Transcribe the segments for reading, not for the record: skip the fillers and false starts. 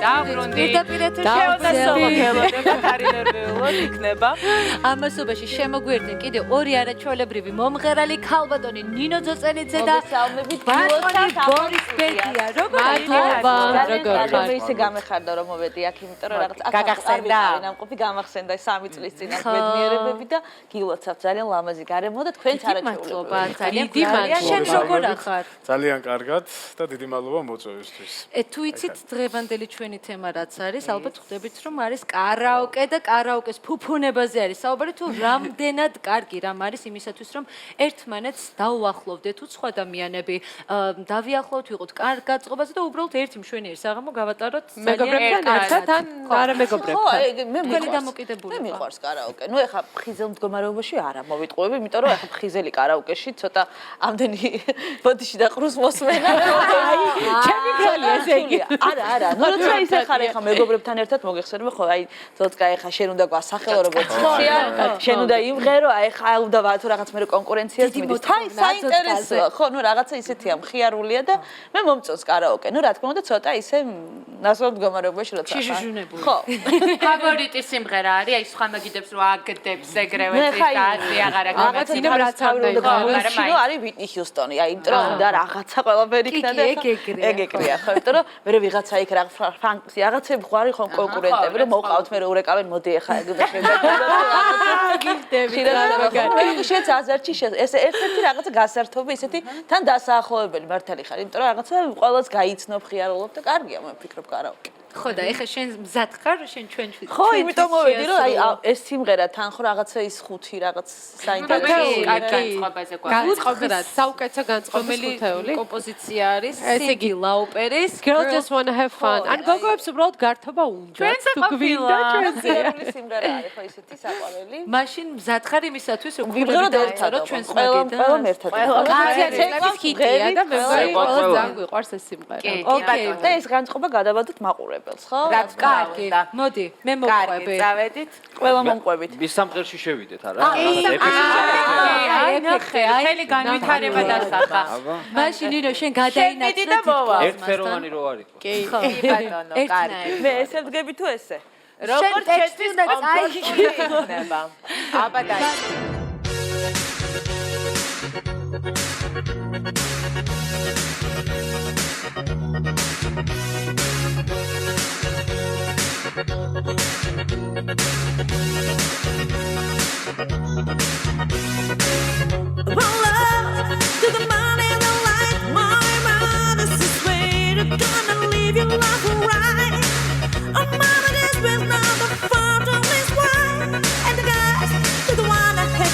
დავრუნდი. იქნება. ამასობაში შემოგვიერთდნენ კიდე ორი არაჩვეულებრივი მომღერალი ქალბატონი ნინო ძოწენიძე და ბატონი ბორის ბედია. მადლობა. როგორ ხარ? ისე გამეხარდა რომ მოვედი აქ, იმიტომ რომ რაღაც გაგახსენდა. ნამყოფი გამახსენდა 3 წლის წინა ბედნიერებები და გილოცავ ძალიან ლამაზი გარემო და თქვენც არაჩვეულებრივი. ძალიან დიდი მადლობა. შენ როგორ ახარ? ძალიან კარგად და დიდი მადლობა მოწვევისთვის. თუ იცით დღევანდელი ჩვენი თემა რაც არის, ალბათ ხვდებით რომ არის კარაოკე და კარაოკეს ფუფუნებაზე არის საუბარი, თუ რამდენად კარგი რამ არის იმისათვის რომ ერთმანეთს დაუახლოვდეთ თუ სხვა ადამიანები დავიახლოვთ, ვიყოთ კარგ გაწყობაზე და უბრალოდ ერთი მშვენიერი საღამო გავატაროთ მეგობრებთან ერთად ან არა მეგობრებთან. მე დამოკიდებული. მე მიყვარს კარაოკე. ნუ ეხა ფხიზელ მდგომარეობაში არა მოვიტყუები, იმიტომ რომ ეხა ფხიზელი კარაოკეში ცოტა ამდენი ბოდიში და ყრუს მოსმენა. აი, ჩემი გროლი ესე იგი. არა, ნუ როცა ისე ხარ ეხა მეგობრებთან ერთად მოგეხსენებ, ხო, აი, ცოტა ეხა შენ უნდა გვასახელო როგორც ხია, შენ უნდა იმღერო, აი ხა უნდა თუ რაღაც მე კონკურენციას მიდის. თან საინტერესოა, ხო, ნუ რაღაცა ისეთია, მხიარულია და მე მომწონს კარაოკე. ნუ რა თქმა უნდა, ცოტა ისე ნასო მდგომარეობაში როცა ხარ. ხო. ფავორიტი სიმღერა არის, აი სხვა მაგიდებს რო აგდებს ეგრევე წითაზე აღარა გამაცინო რაც ავიდა გამოსინო არის ვიტნი ჰიუსტონი. აი, იმიტომ რომ და რაღაცა ყველაფერი იქნა და ეგ-ეგრეა, ხო, იმიტომ რომ მე ვიღაცა იქ რა ფრანკსი რაღაცები ხო არის ხო კონკურენტები რომ მოვყავთ მე ურეკავენ მოდი ახლა ეგ გილდები მე შეც აზარჩი ეს ერთ-ერთი რაღაცა გასართობი ისეთი თან დასაახლოვებელი მართალი ხარ იმიტომ რომ რაღაცა ყველას გაიცნობ ხიარულობ და კარგია მე ვფიქრობ კარაოკე ხო და ეხა შენ მზად ხარ შენ ჩვენ ხო იმიტომ მოვედი რომ აი ეს სიმღერა თან ხო რაღაცა ის ხუთი რაღაც საინტერესო განწყობაზე განწყობა საუკეთესო განწყობის ხუთეული კომპოზიცია არის ესე იგი ლაუპერის Girl just wanna have fun ან გოგოებს უბრალოდ გართობა უნდა თუ გვინდა ჩვენზე სიმღერა არის ხო ისეთი საყვარელი მაშინ მზად ხარ იმისათვის რომ ვიბღეროთ ერთად ჩვენს მაგიდან ყველამ ერთად წლების ჰიტია და მე ყველას ძალიან გვიყვარს ეს სიმღერა ოკეი და ეს განწყობა გადავადოთ მაყურებელს ხო რა კარგი მოდი მე მოვყვები წავედით ყველა მომყვებით მის სამყელში შევიდეთ არა აი ნახე აი ხელი განვითარება დასახა მაშინ ნინო შენ გადაინაცვლე და მოვა ერთფეროვანი რო არისო კი ბატონო კარგი მე ესე ვდგები თუ ესე როგორც შეცდის უნდა წაიქნება აბა და to the money and the light, mama, this is where you're gonna live your life right. Oh, mama, this is now the photo is white, and the guys to the one I have.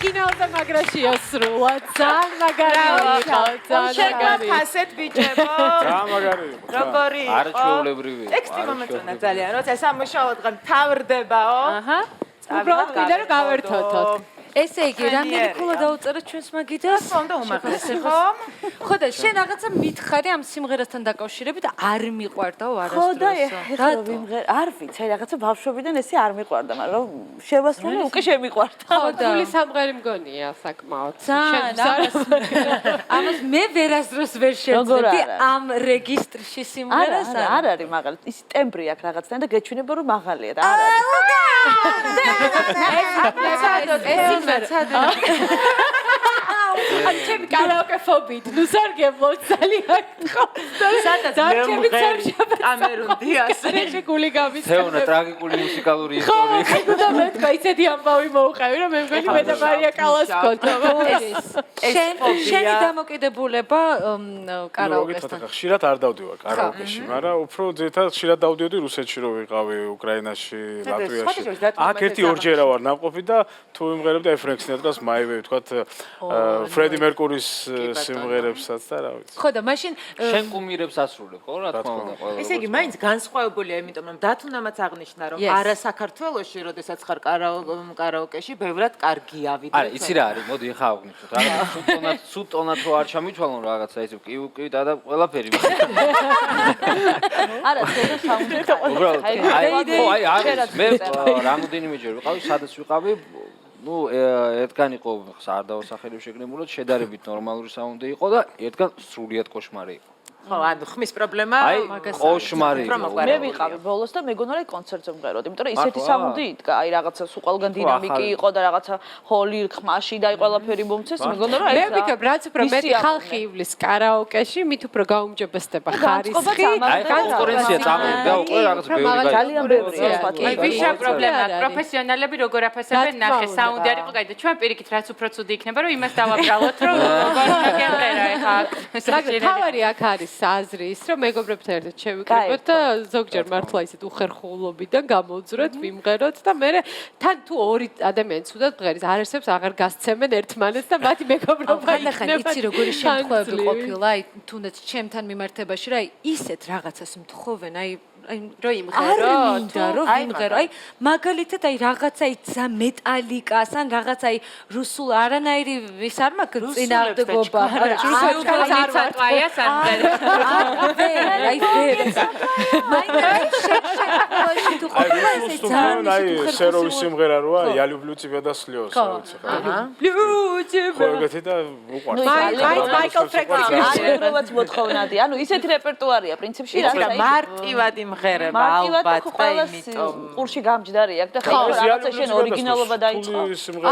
ორიგინალზე მაგრა შეასრულა. ძალიან მაგარი იყო, ძალიან მაგარი. ფასეთ ბიჭებო. ძალიან მაგარი იყო. როგორი იყო? არჩეულებრივი იყო. ტექსტი მომეწონა ძალიან, როცა სამუშაო დღე მთავრდებაო. აჰა. უბრალოდ კიდე რომ გავერთოთოთ. ესე იგი, რამდენი ქულა დაუწერეთ ჩვენს მაგიდას? უნდა უმაღლესი ხო? ხო და შენ რაღაცა მითხარი ამ სიმღერასთან დაკავშირებით არ მიყვარდაო ხო და არასდროს. ეხლა ვიმღერ, არ ვიცი, რაღაცა ბავშვობიდან ესე არ მიყვარდა, მაგრამ შევასრულე უკვე შემიყვარდა. ხო, თული სამღერი მგონია საკმაოდ. ამას მე ვერასდროს ვერ შევძლებდი ამ რეგისტრში სიმღერას. არ არის მაგალითად, ის ტემბრი აქვს რაღაცთან და გეჩვენება რომ მაღალია და არ არის. ან ჩემი კარაოკე ფობით, ნუ სარგებლო ძალიან ხო. სადაც ჩემი ცერშაბა კამერუნდი ასე. ეს გული გამის. თეონა ტრაგიკული მუსიკალური ისტორია. ხო, და მეთქვა ისეთი ამბავი მოუყევი, რომ მე მგონი მე და მარია კალას გქონდა. შენი დამოკიდებულება მოგითხრა კარაოკესთან. ხშირად არ დავდივარ კარაოკეში, მაგრამ უფრო ძირითადად ხშირად დავდიოდი რუსეთში რო ვიყავი, უკრაინაში, ლატვიაში. აქ ერთი-ორჯერა ვარ ნამყოფი და თუ ვიმღერებ და ეფრენკ სინატრას მაივე ვთქვათ ფრედი მერკურის სიმღერებსაც და რა ვიცი. ხო და მაშინ შენ კუმირებს ასრულებ, ხო, რა თქმა უნდა, ყველა. ესე იგი, მაინც განსხვავებულია, იმიტომ რომ დათუნამაც აღნიშნა, რომ არა საქართველოში, როდესაც ხარ კარაოკეში, ბევრად კარგია ვიდრე. არა, იცი რა არის, მოდი ახლა აღნიშნოთ. რაღაცა სულ ტონად რო არ ჩამითვალონ რაღაცა ისე კი და ყველაფერი. არა, ცოტა საუნდი. უბრალოდ, აი, არის მე რამოდენიმეჯერ ვიყავი, სადაც ვიყავი ну, ერთგან იყო არ დავასახელებ შეგნებულად, შედარებით ნორმალური საუნდი იყო და ერთგან სრულიად კოშმარი იყო. ხო, ანუ ხმის პრობლემა კოშმარი იყო. მე ვიყავი ბოლოს და მეგონა რომ კონცერტზე ვმღეროდი, იმიტომ რომ ისეთი საუნდი იდგა, აი რაღაცა სულ ყველგან დინამიკი იყო და რაღაცა ჰოლი ხმაში და აი ყველაფერი მომცეს, მეგონა რომ მე ვიქნებ რაც უფრო მეტი ხალხი ივლის კარაოკეში, მით უფრო გაუმჯობესდება ხარისხი. აი კონკურენცია წამოვიდა უკვე რაღაც ბევრი ძალიან ბევრია სხვა აი ვიშა პრობლემა, პროფესიონალები როგორ აფასებენ ნახე, საუნდი არ იყო გაი და ჩვენ პირიქით რაც უფრო ცუდი იქნება, რომ იმას დავაბრალოთ, რომ როგორ გემღერა ეხა. მაგრამ თავარი აქ არის აზრი ის რომ მეგობრებთან ერთად შევიკრიბოთ და ზოგჯერ მართლა ისეთ უხერხულობიდან გამოვძვრეთ, ვიმღეროთ და მე თან თუ ორი ადამიანი ცუდად მღერის, არ არსებობს აღარ გასცემენ ერთმანეთს და მათი მეგობრობა იქნება. იცი როგორი შემთხვევები ყოფილა, აი თუნდაც ჩემთან მიმართებაში რა, აი ისეთ რაღაცას მთხოვენ, აი რო იმღერო, თუ აი იმღერო, აი მაგალითად აი რაღაცა ცა მეტალიკას ან რაღაცა აი რუსულ არანაირი ვის არ მაქვს წინააღმდეგობა. რუსულს არ ვატყაია სამღერო. აი აი სეროვის სიმღერა როა, я люблю тебя до слез, ვიცი ხო? ხო, ეგეთი და უყვარს. მაიკლ ფრენკლინის ალბათ მოთხოვნადი. ანუ ისეთი რეპერტუარია პრინციპში, რაც აი მარტივად იმღერება ალბათ და იმიტომ ყურში გამჯდარი აქვს და ხა რაღაცა შენ ორიგინალობა დაიწყო.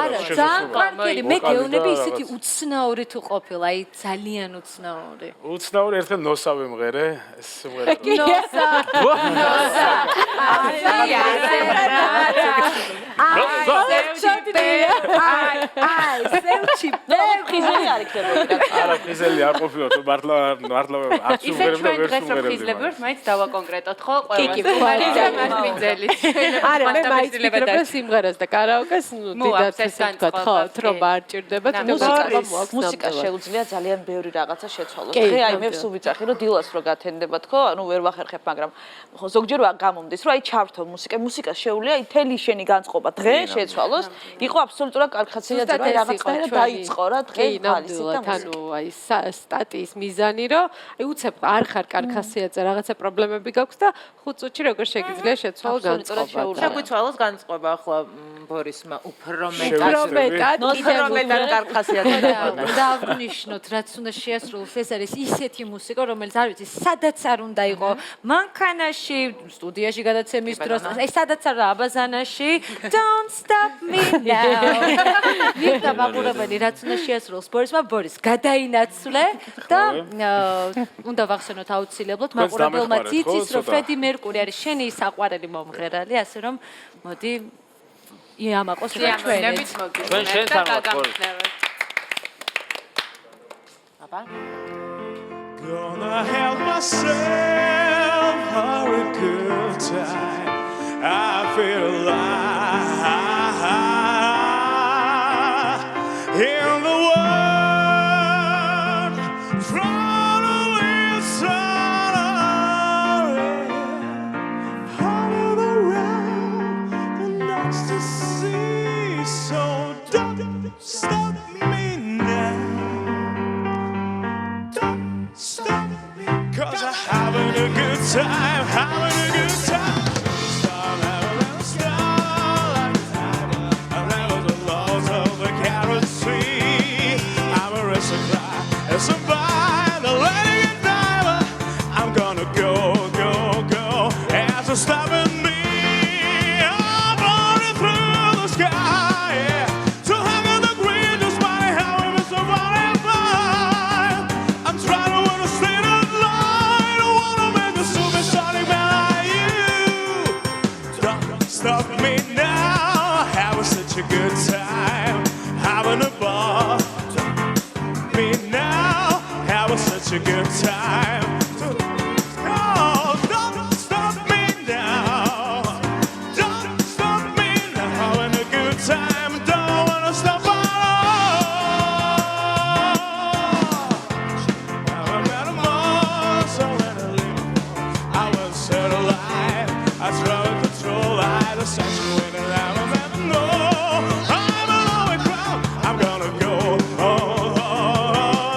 არა, ძალიან კარგი, მე გეუბნები ისეთი უცნაური თუ ყოფილა, აი ძალიან უცნაური. უცნაური ერთხელ ნოსა ვიმღერე, ეს სიმღერა. ხიზელი არ იქნებოდა. არა, ხიზელი არ ყოფილა, თუ მართლა არც ვიმღერებ და ვერ ვიმღერებ. ხიზლებიურთ, მაინც დავაკონკრეტოთ ხო ყველას. არა, მე მაიცილებ სიმღერას და კარაოკეს, ნუ დიდად თქვა, ხო, თრობა არ ჭირდება, მუსიკა შეუძლია ძალიან ბევრი რაღაცა შეცვალოს. დღე აი მე ვსულ ვიცახი, რომ დილას რო გათენდებათ, ხო, ანუ ვერ ვახერხებ, მაგრამ ხო ზოგჯერ გამომდის, რომ აი ჩავრთო მუსიკას შეუძლია აი თელი შენი განწყობა დღე შეცვალოს. იყო აბსოლუტურად კარგი ხასიათი, რომ რაღაცნაირად დაიწყო რა დღე ხალისით და ანუ აი სტატიის მიზანი, რომ აი უცებ არ ხარ კარგი ხასიათზე, რაღაცა პრობლემები გაქვს და 5 წუთში როგორ შეგიძლია შეცვალო განწყობა. შეგვიცვალოს განწყობა ახლა ბორისმა უფრო მეტად კარგი ხასიათი დავნიშნოთ, რაც უნდა შეასრულოს, ეს არის ისეთი მუსიკა, რომელიც არ ვიცი, სადაც არ უნდა იყო, მანქანაში, სტუდიაში გადაცემის დროს, აი სადაც არა აბაზანაში, don't stop me now. ვიღდა მაყურებელი, რაც უნდა შეასრულოს ბორისმა, ბორის გადაინაცვლე და უნდა ვახსენოთ აუცილებლად მაყურებელმა იცის, რომ ფრედი მერკური არის შენი საყვარელი მომღერალი, ასე რომ მოდი იამაყოს ჩვენით. ჩვენ შენთან ვარ. აბა Gonna help myself have a good time. I feel alive. 'Cause I'm having a good time, having a good time. Stop, stop. I never the laws of the carrot tree. I'm a aristocrat, and somebody letting it die. I'm gonna go, go, go. As a stopping me, I'm running through the sky. Yeah. To hang in the green, just money, how we miss the butterfly. I'm trying to win a state of light. I wanna make a supersonic man like you. Don't stop me now. Having such a good time, having a ball. Me now, having such a good time. Oh, don't stop me now. Don't stop me now. Having a good time. Don't wanna stop at all. I'm at a mall, so when I leave, I will set alive. I throw a control light, a section when I will never know. I'm a lonely crowd. I'm gonna go.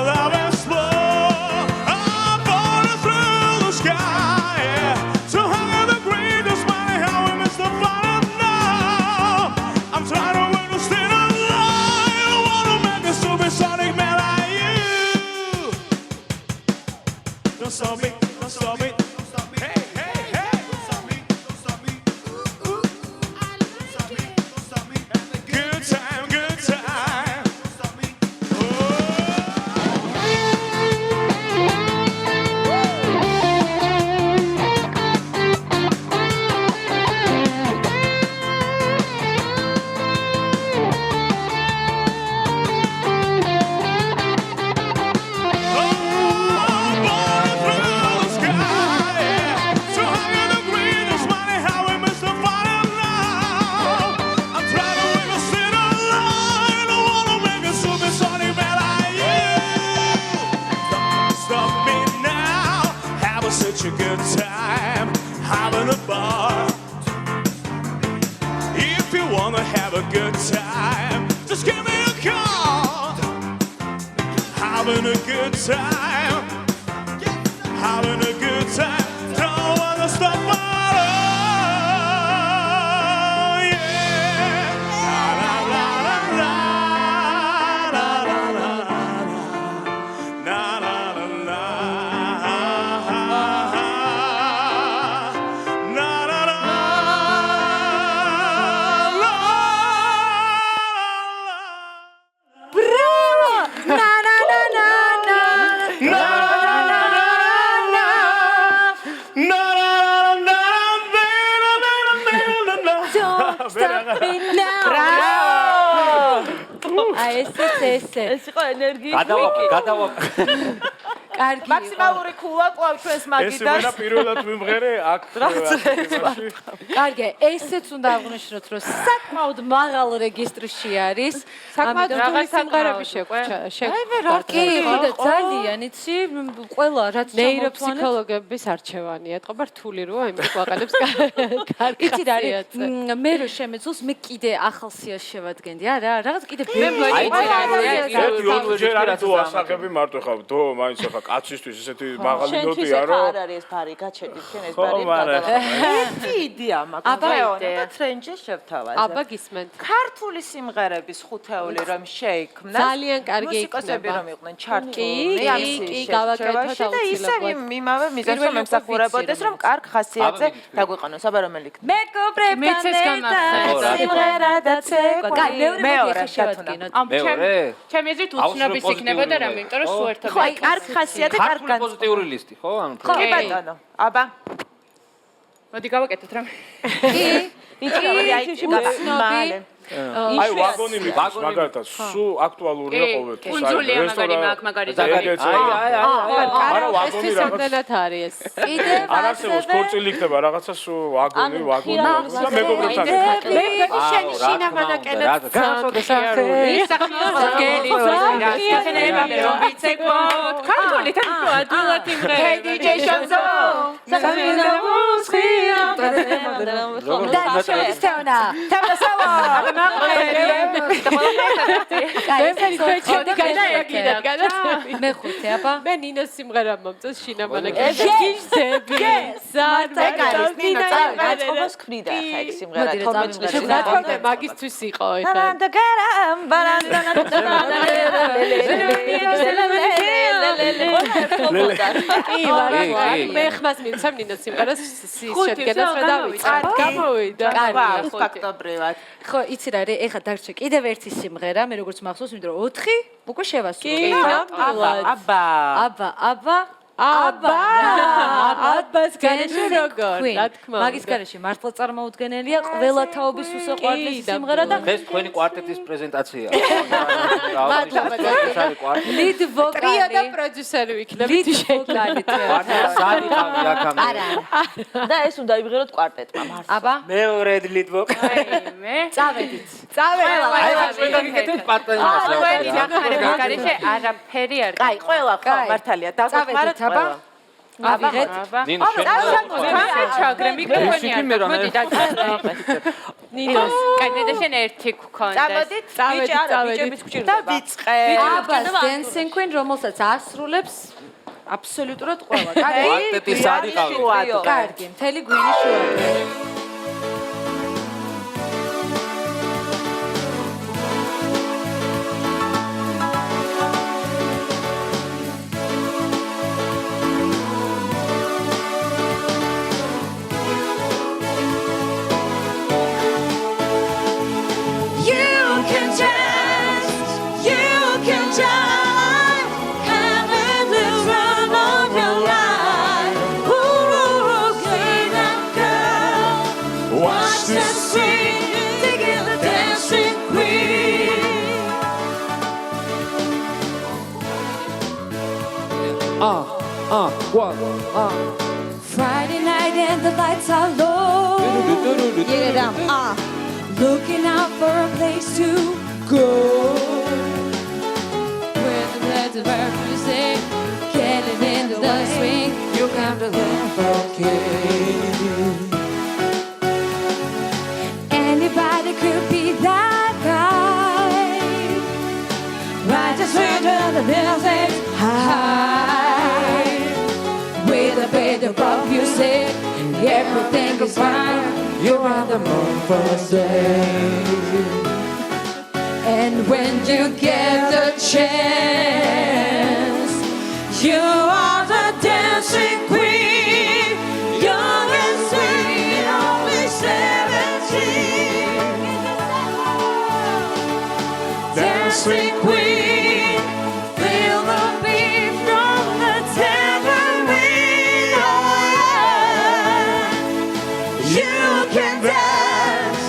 Love is slow. I'm falling through the sky. Yeah. So high in the green, just my how we miss the bottom now. I'm trying to win a state of light. I wanna make a supersonic man like you. Don't stop me, don't stop me. Hey, hey, hey. Don't stop me, don't stop me. Don't stop me, don't stop me. Good time, good time. Don't stop me. Such a good time having a bar. If you wanna have a good time, just give me a call. Having a good time, having a good time. Don't wanna stop at all. Yeah. La la la la la la la la la la la. აი ესე. ეს იყო ენერგიის გადავაფ. კარგი. მაქსიმალური ქულა ყავს ჩვენს ეს მაგიდას. ვერა პირველად ვიმღერე აქ. კარგი, ესეც უნდა აღნიშნოთ, რომ საკმაოდ მაღალ რეგისტრში არის. საკმაოდ ამიტომ რთული სიმღერები შეგვჭა. კი, ხოდა ძალიან იცი, ყველა რაც ნეიროფსიქოლოგების არჩევანი ეთყობა რთული როა, იმით ვაყენებს კარგი. იცი რა არის? მე რო შემეძლოს, მე კიდე ახალ სიას შევადგენდი, არა, რაღაც კიდე ერთი ორჯერ არის თუ ასახები მარტო ხავ, დო მაინც ახლა კაცისთვის ესეთი მაღალი ნოტია რომ არ არის ეს ფარი, გაჩერდით შენ ეს ფარი გადავახო. ერთი იდეა მაქვს. და ტრენჯი შევთავაზე. აბა გისმენთ. ქართული სიმღერების ხუთეული რომ შეიქმნა. ძალიან კარგი მუსიკოსები იქნება. რომ იყვნენ ჩართულნი კი, ამ კი, გავაკეთოთ და ისევ იმავე მიზანს რომ ემსახურებოდეს რომ კარგ ხასიათზე დაგვიყანოს. აბა რომელი იქნება? მეც ეს გამახსენდა. სიმღერა და ცეკვა. მეორე შევადგინოთ. მეორე? ჩემი აზრით უცნობის იქნებოდა რამე, იმიტომ რომ სულ ერთად. ხო, აი კარგ ხასიათზე კარგ ქართული პოზიტიური ლისტი, ხო? ანუ კი ბატონო. აბა მოდი გავაკეთოთ რამე. მალე. აი ვაგონი მიგს მაგალითად სულ აქტუალურია ყოველთვის. კუნძულია მაგარი არა ვაგონი ეს რამდენად არის ეს? კიდე არასდროს ქორწილი იქნება რაღაცა სულ ვაგონი და მეგობრებთან მე შენი შინამა და კენეთ და შევისწავნა. მეხუთე აბა მე ნინოს სიმღერა მომწონს შინამანა ეს გიჟდები წეგარის ნინო წავეწყობას ქმნიდა ხა ეგ სიმღერა 12 წელს რა თქმა უნდა მაგისთვის იყო ეხლა მე ხმას მიცემ ნინოს სიმღერას შედგენას რა დავიწყებ გამოვიდა ფაქტობრივად ხო იცი რა რე ეხლა დარჩა კიდევ ერთი სიმღერა მე როგორც მახსოვს იმიტომ რომ 4 უკვე შევასრულე აბას გარეშე როგორ რა თქმა უნდა მაგის გარეშე მართლა წარმოუდგენელია ყველა თაობის უსაყვარლესი სიმღერა და ეს თქვენი კვარტეტის პრეზენტაცია ლიდ ვოკალი ტრიო და პროდიუსერი ვიქნებით ლიდ ვოკალი სარიყავი აქამდე და ეს უნდა იბღეროთ კვარტეტმა მართლა აბა მეორე ლიდ ვოკალი მე წავედით აი ჩვენ გიგეთეთ პარტნიორს ყველი ნახარების გარეშე არაფერი არ კაი ყველა ხო მართალია დავხმაროთ აბა ავიღეთ ნინო ჩაგრე მიკროფონი მე რა მოდი ნინოს კანედა შენ ერთი გქონდეს წამოდით ბიჭი არა ბიჭების გჭირდება და ვიწყე აბას Dancing Queen რომელსაც ასრულებს აბსოლუტურად ყველა კვარტეტის სარიყავი კარგი მთელი გვინი შუადრე Friday night and the lights are low. Get it down. Looking out for a place to go. Where the birds of our music, getting into the swing. You come to live again. Anybody could be that guy. Right just straight to the music high. With a bit of rock music, everything is fine. You're on the moon for a day. And when you get the chance, you are the dancing queen. Young and sweet, only 17. Dancing queen, feel the beat from the tambourine. Oh yeah. You can dance,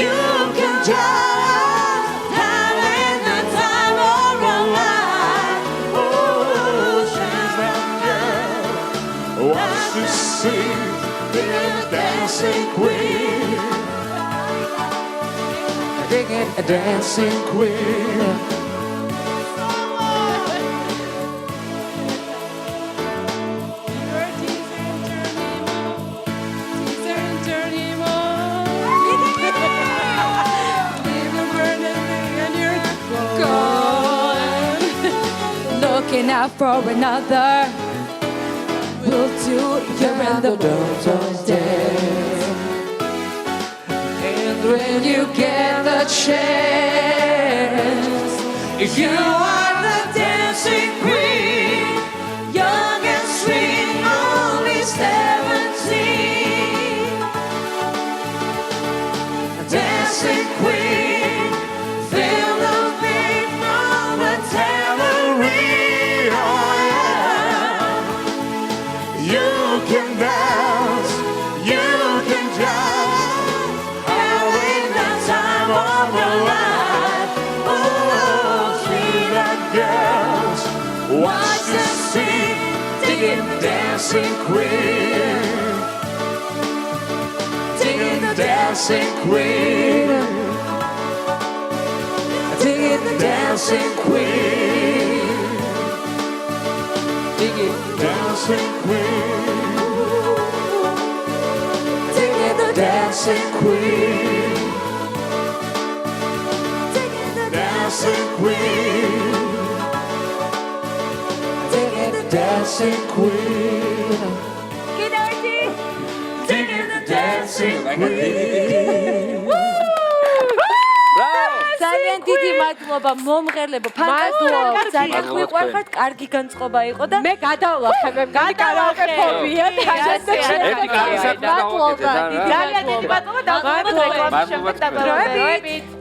you can just having the time of your life. Oh, she's that girl. Wants to see the dancing queen. Digging a dancing queen. Looking out for another, we'll do your and the Dodos dance. And when you get the chance, you are the dancing queen, young and sweet, only 17. Dancing queen, feel the beat from the tambourine. Oh yeah. You can dance, you can just having the time of your life. Oh, sweet that girls, watch the sea, digging dancing queen, digging the dancing queen, digging the dancing queen, digging the dancing queen, digging the dancing queen, dancing queen. Digging the dancing queen. Digging the dancing queen. ძალიან დიდი მადლობა მომღერლებო ფანტასტიკო ძალიან გვიყვარხართ კარგი განწყობა იყო და მე გადავლახე მე კარაოკე ფობია ერთი კარგი საქმე გავაკეთე და რა. ძალიან დიდი მადლობა და მადლობა. შემდგომ